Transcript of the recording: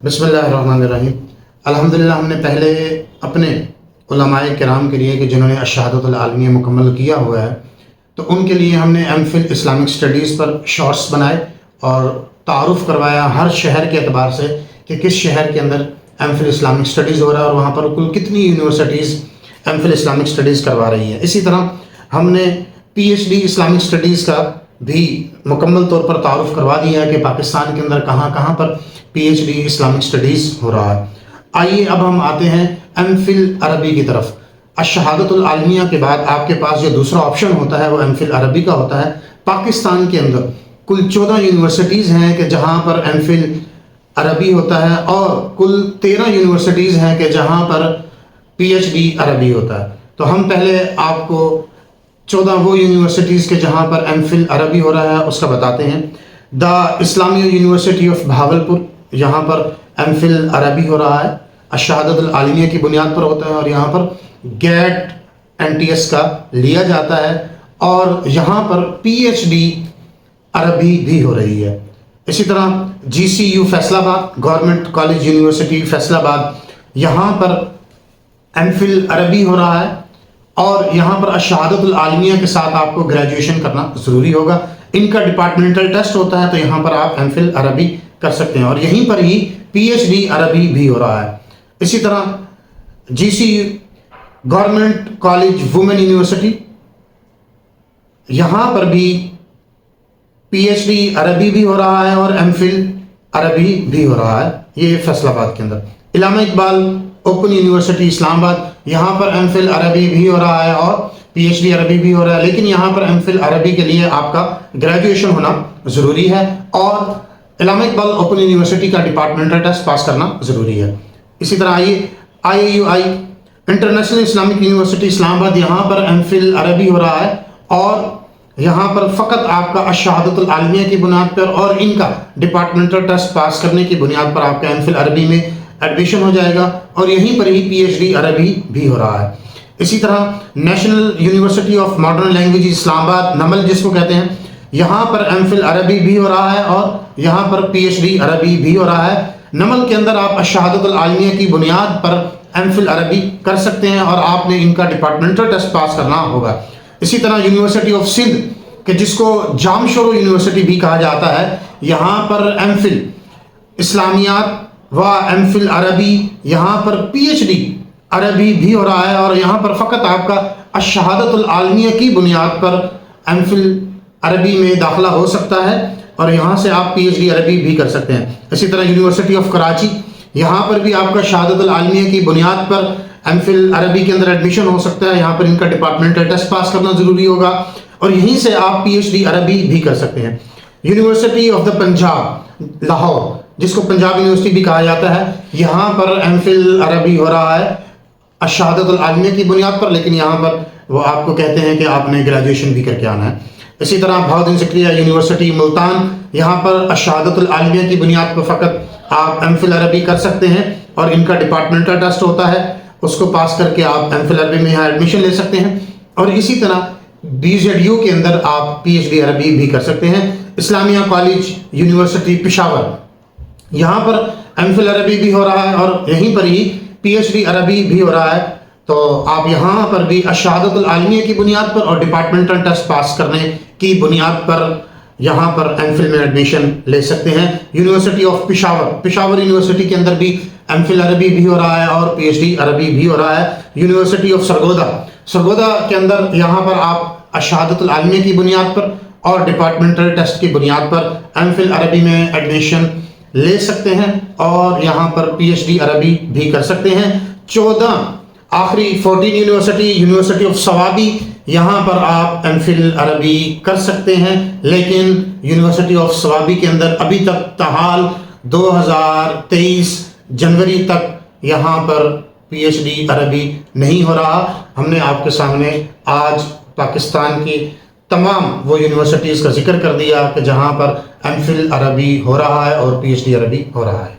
बिस्मिल्लाहिर्रहमानिर्रहीम। अल्हम्दुलिल्लाह हमने पहले अपने उलमाए किराम के लिए कि जिन्होंने अशहादतुल आलमिया मुकम्मल किया हुआ है तो उनके लिए हमने एमफिल इस्लामिक स्टडीज़ पर शॉर्ट्स बनाए और तारुफ़ करवाया हर शहर के एतबार से कि किस शहर के अंदर एमफिल इस्लामिक स्टडीज़ हो रहा है और वहाँ पर कुल कितनी यूनिवर्सिटीज़ एमफिल इस्लामिक स्टडीज़ करवा रही है। इसी तरह हमने पीएचडी इस्लामिक स्टडीज़ का भी मुकम्मल तौर पर तारुफ़ करवा दिया है कि पाकिस्तान के अंदर कहाँ कहाँ पर पीएचडी इस्लामिक स्टडीज़ हो रहा है। आइए अब हम आते हैं एमफिल अरबी की तरफ। अशहादतुल आलमिया के बाद आपके पास जो दूसरा ऑप्शन होता है वो एमफिल अरबी का होता है। पाकिस्तान के अंदर कुल 14 यूनिवर्सिटीज़ हैं कि जहाँ पर एमफिल अरबी होता है और कुल 13 यूनिवर्सिटीज़ हैं कि जहाँ पर पीएचडी अरबी होता है। तो हम पहले आपको 14 वो यूनिवर्सिटीज़ के जहाँ पर एमफिल अरबी हो रहा है उसका बताते हैं। The Islamia university of Bahawalpur, यहाँ पर एमफिल अरबी हो रहा है, अशहादतुल आलमिया की बुनियाद पर होता है और यहाँ पर गेट एनटीएस का लिया जाता है और यहाँ पर पीएचडी अरबी भी हो रही है। इसी तरह GCU Faisalabad, government college university Faisalabad, यहाँ पर एमफिल अरबी हो रहा है और यहाँ पर अशहादतुल आलमिया के साथ आपको ग्रेजुएशन करना ज़रूरी होगा। इनका डिपार्टमेंटल टेस्ट होता है तो यहाँ पर आप एमफिल अरबी कर सकते हैं और यहीं पर ही पीएचडी अरबी भी हो रहा है। इसी तरह GCU government college women university, यहाँ पर भी पीएचडी अरबी भी हो रहा है और एमफिल अरबी भी हो रहा है, ये फैसलाबाद के अंदर। इलामा इकबाल ओपन यूनिवर्सिटी इस्लामाबाद, यहाँ पर एमफिल अरबी भी हो रहा है और पीएचडी अरबी भी हो रहा है, लेकिन यहाँ पर एमफिल अरबी के लिए आपका ग्रेजुएशन होना ज़रूरी है और इलामा इकबाल ओपन यूनिवर्सिटी का डिपार्टमेंटल टेस्ट पास करना ज़रूरी है। इसी तरह आइए IAUI international Islamic university Islamabad, यहाँ पर एमफिल अरबी हो रहा है और यहाँ पर फ़कत आपका अशहादतुल आलमिया की बुनियाद पर और इनका डिपार्टमेंटल टेस्ट पास करने की बुनियाद पर आपका एमफिल अरबी में एडमिशन हो जाएगा और यहीं पर ही पीएचडी अरबी भी हो रहा है। इसी तरह national university of modern language Islamabad, NUML जिसको कहते हैं, यहाँ पर एमफिल अरबी भी हो रहा है और यहाँ पर पीएचडी अरबी भी हो रहा है। नमल के अंदर आप अशहादतुल आलमिया की बुनियाद पर एमफिल अरबी कर सकते हैं और आपने इनका डिपार्टमेंटल टेस्ट पास करना होगा। इसी तरह यूनिवर्सिटी ऑफ सिंध के जिसको जामशोरो यूनिवर्सिटी भी कहा जाता है, यहाँ पर एमफिल इस्लामियात व एमफिल अरबी, यहाँ पर पीएचडी अरबी भी हो रहा है और यहाँ पर फ़कत आपका अशहादतुल आलमिया की बुनियाद पर एमफिल अरबी में दाखिला हो सकता है और यहाँ से आप पीएचडी अरबी भी कर सकते हैं। इसी तरह यूनिवर्सिटी ऑफ कराची, यहाँ पर भी आपका शहादतुल आलमिया की बुनियाद पर एमफिल अरबी के अंदर एडमिशन हो सकता है। यहाँ पर इनका डिपार्टमेंटल टेस्ट पास करना ज़रूरी होगा और यहीं से आप पीएचडी अरबी भी कर सकते हैं। University of the Punjab Lahore, जिसको पंजाब यूनिवर्सिटी भी कहा जाता है, यहाँ पर एमफिल अरबी हो रहा है अशहादतुल आलमिया की बुनियाद पर, लेकिन यहाँ पर वो आपको कहते हैं कि आपने ग्रेजुएशन भी करके आना है। इसी तरह बहाउद्दीन ज़करिया यूनिवर्सिटी मुल्तान, यहाँ पर अशहादतुल आलमिया की बुनियाद पर फ़कत आप एमफिल अरबी कर सकते हैं और इनका डिपार्टमेंटल टेस्ट होता है, उसको पास करके आप एमफिल अरबी में यहाँ एडमिशन ले सकते हैं और इसी तरह BZU के अंदर आप पीएचडी अरबी भी कर सकते हैं। इस्लामिया कॉलेज यूनिवर्सिटी पेशावर, यहाँ पर एमफिल अरबी भी हो रहा है और यहीं पर ही पीएचडी अरबी भी हो रहा है। तो आप यहाँ पर भी अशहादतुल आलमिया की बुनियाद पर और डिपार्टमेंटल टेस्ट पास करने की बुनियाद पर यहाँ पर एमफिल में एडमिशन ले सकते हैं। यूनिवर्सिटी ऑफ पेशावर यूनिवर्सिटी के अंदर भी एमफिल अरबी भी हो रहा है और पीएचडी अरबी भी हो रहा है। यूनिवर्सिटी ऑफ सरगोदा के अंदर यहाँ पर आप अशहादतुल आलमिया की बुनियाद पर और डिपार्टमेंटल टेस्ट की बुनियाद पर एमफिल अरबी में एडमिशन ले सकते हैं और यहाँ पर पीएचडी अरबी भी कर सकते हैं। 14 यूनिवर्सिटी ऑफ सवाबी, यहाँ पर आप एमफिल अरबी कर सकते हैं, लेकिन यूनिवर्सिटी ऑफ सवाबी के अंदर अभी तक ताहाल 2023 जनवरी तक यहाँ पर पीएचडी अरबी नहीं हो रहा। हमने आपके सामने आज पाकिस्तान की तमाम वो यूनिवर्सिटीज़ का जिक्र कर दिया कि जहाँ पर एमफिल अरबी हो रहा है और पीएचडी अरबी हो रहा है।